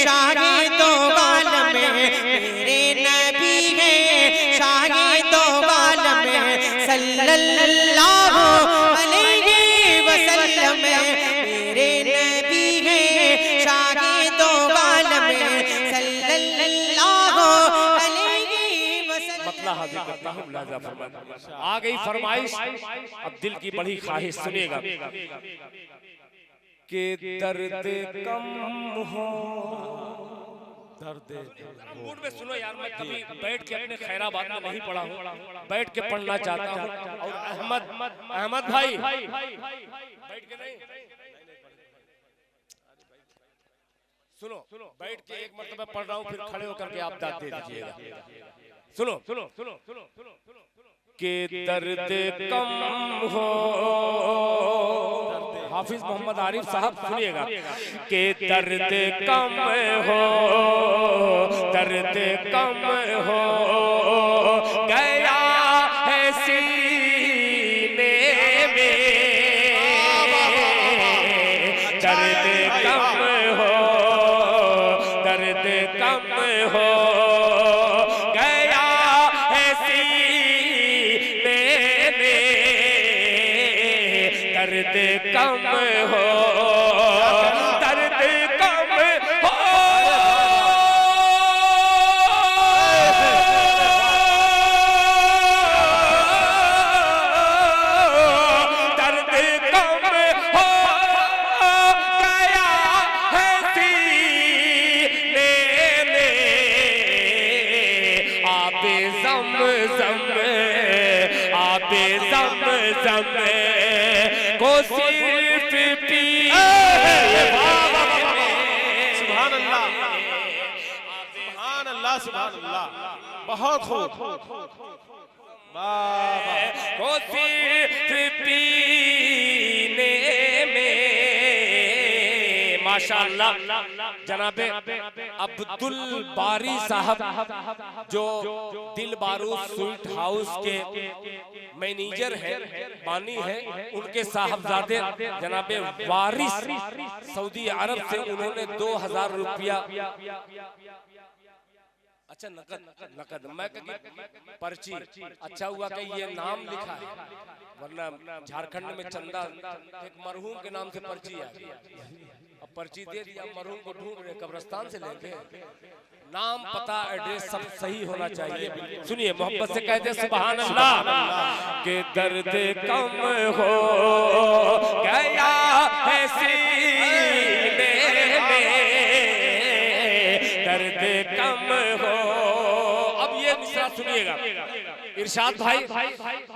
शाहिदो आलम मेरे नबी है शाहिदो आलम सल्लल्लाहु अलैहि वसल्लम मेरे नबी है शाहिदो आलम सल्लल्लाहु अलैहि वसल्लम। मतलब हाजिर करता हूँ मुलाजा फरमाना। आ गई फरमाइश, अब दिल की बड़ी ख्वाहिश सुनिएगा कि दर्द कम हो दर्द मूड में सुनो यार, मैं कभी बैठ के अपने खैराबाद में नहीं पढ़ा हूँ, बैठ के पढ़ना चाहता हूँ। और अहमद भाई बैठ के नहीं सुनो, बैठ के एक मरतबा पढ़ रहा हूँ, फिर खड़े होकर के आप दाद दे दीजिएगा। सुनो सुनो सुनो सुनो कि दर्द कम हो, हाफिज मोहम्मद आरिफ साहब सुनिएगा कि दर्द कम हो, दर्द कम हो गया है सीने में, दर्द कम हो, दर्द कम हो गया है सीने में, दर्द कम हो, दर्द कम हो, दर्द कम हो गया है सीने में, आबे ज़म-ज़म, आबे ज़म-ज़म को सिर्फ पी। सुभान अल्लाह, सुभान अल्लाह, सुभान अल्लाह, बहुत खूब। को सिर्फ पीने में माशाअल्लाह जनाबे अब्दुल बारी साहब जो दिल बारूद स्वीट हाउस के मैनेजर हैं, बानी हैं, उनके साहबजादे जनाबे वारिस सऊदी अरब से उन्होंने 2000 रुपया, अच्छा नकद नकद, मैं पर्ची, अच्छा हुआ कि ये नाम लिखा है, वरना झारखंड में चंदा एक मरहूम के नाम से पर्ची आई, अब पर्ची दे दिया, मरहूम को ढूंढ रहे, कब्रिस्तान से लेंगे, नाम पता एड्रेस सब सही होना चाहिए। सुनिए मोहब्बत से कहते सुभान अल्लाह के दर्द कम हो गया है सीने में, दर्द कम हो। अब ये मिसरा सुनिएगा, इरशाद भाई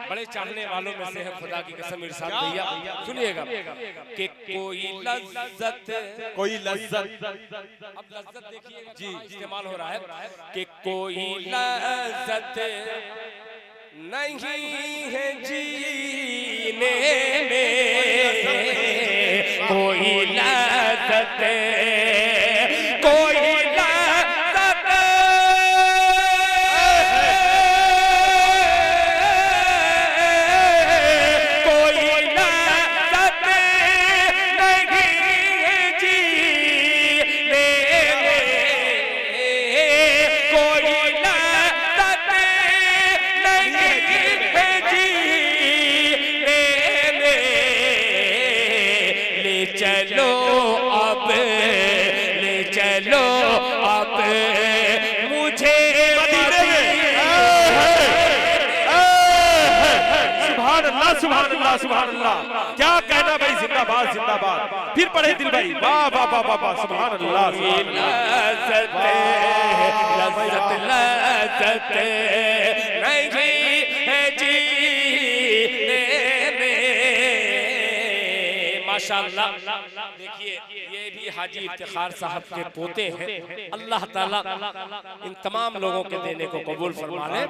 बड़े चाहने वालों में से है, खुदा की कसम इरशाद भैया सुनिएगा कि कोई लज्जत, कोई लज्जत, अब लज्जत देखिएगा जी इस्तेमाल हो रहा है कि कोई लज्जत नहीं है जीने में, कोई लज्जत, कोई लज्जत, कोई लज्जत नहीं है जीने में, कोई लज्जत नहीं है जीने में, ले चलो अब, ले चलो अब मुझे सुभान अल्लाह, सुभान अल्लाह, सुभान अल्लाह, क्या कहना भाई, जिंदाबाद जिंदाबाद। फिर पढ़े दिल भाई, वाह वाह वाह वाह वाह, सुभान अल्लाह, सुभान अल्लाह। लज्जत लज्जत लज्जत नहीं है जीने में माशाअल्लाह। देखिए ये भी हाजी इफ्तिखार साहब के पोते हैं, अल्लाह ताला इन तमाम लोगों के देने को कबूल फरमा ले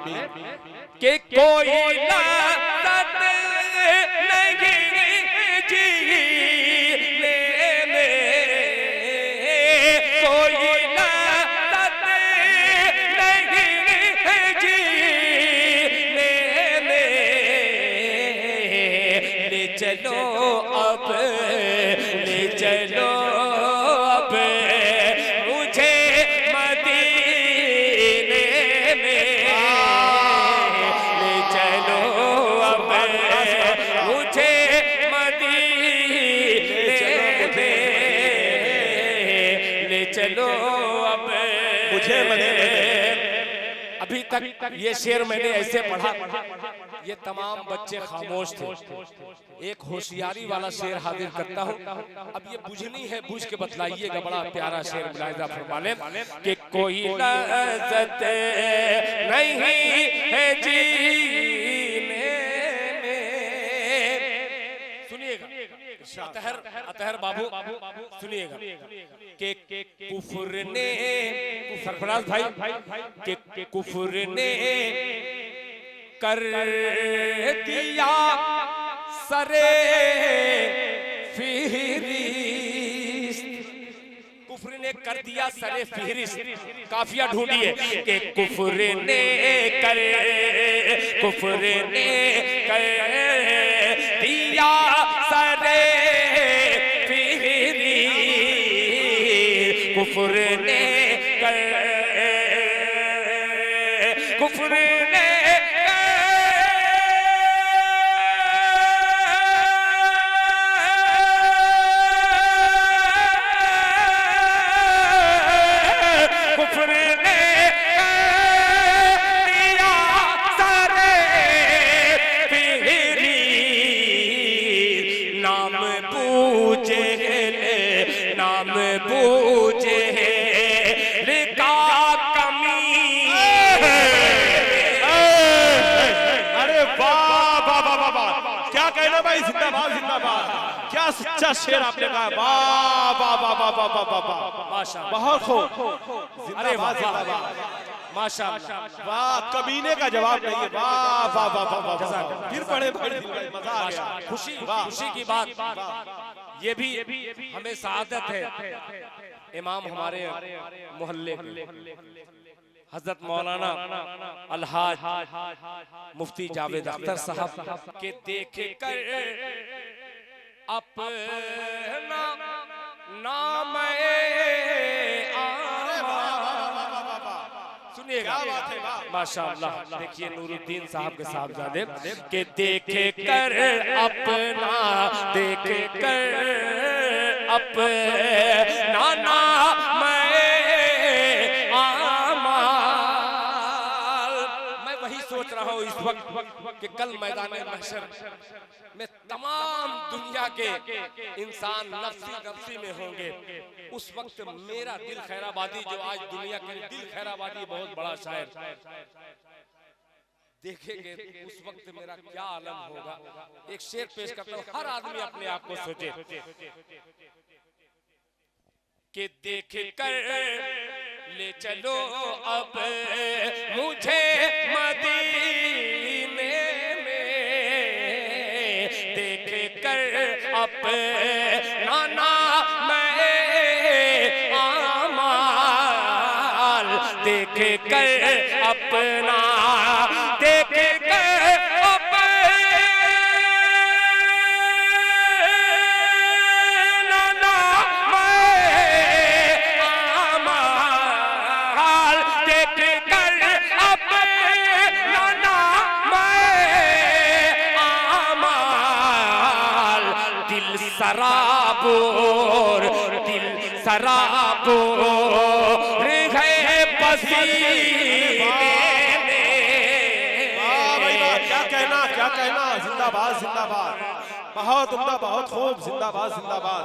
कि कोई लज्जत नहीं जीने में, कोई लज्जत नहीं जीने में, ले चलो अब, ले चलो अब चलो अब मुझे मदीने। अभी तक ये शेर मैंने ऐसे पढ़ा, ये तमाम बच्चे खामोश थे। एक होशियारी वाला शेर हाजिर करता हूँ, अब ये बुझनी है, बुझ के बतलाइएगा। बड़ा प्यारा शेर मुलाहिजा फरमा लें कि कोई लज़्ज़त नहीं है जीने में। सुनिएगा अतहर बाबू सुनिएगा कि कुफर ने, सरफराज भाई, कि कुफर ने कर दिया सरे फिहरिस्त। कुफर ने कर दिया सरे फिहरिस्त। काफिया ढूंढिए कि कुफर ने कर दिया सरे फिहरिस्त। कुफर ने जिंदाबाद जिंदाबाद। क्या सच्चा शेर आपने कहा, वाह वाह वाह वाह वाह वाह वाह, माशाअल्लाह, बहुत खूब। अरे वाह जिंदाबाद, माशाअल्लाह, वाह, कमीने का जवाब नहीं है, वाह वाह वाह वाह वाह। फिर पढ़े मजा आ गया। खुशी की बात, ये भी हमें सआदत है। इमाम हमारे मोहल्ले के हजरत मौलाना अलहाज मुफ्ती जावेद अख्तर साहब के देखे कर अपना नाम सुनिएगा, माशाअल्लाह। देखिए नूरुद्दीन साहब के साहबजादे के देखे कर अपना, देखे कर अपना नाम सोच रहा हूँ इस वक्त कि कल मैदान महशर में तमाम दुनिया के इंसान नफ्सी नफ्सी में होंगे। उस वक्त मेरा दिल खैराबादी, जो आज दुनिया के दिल खैराबादी बहुत बड़ा शायर, देखेंगे उस वक्त मेरा क्या आलम होगा। एक शेर पेश करता हूँ, हर आदमी अपने आप को सोचे कि देख कर ले चलो अब मुझे मदीने में, देख कर अपना नाम आमाल, देख कर अपना, देख कर सराबोर, दिल सराबोर है पसीने में। क्या कहना, क्या कहना। जिंदाबाद जिंदाबाद, बहुत उम्दा, बहुत खूब। जिंदाबाद जिंदाबाद।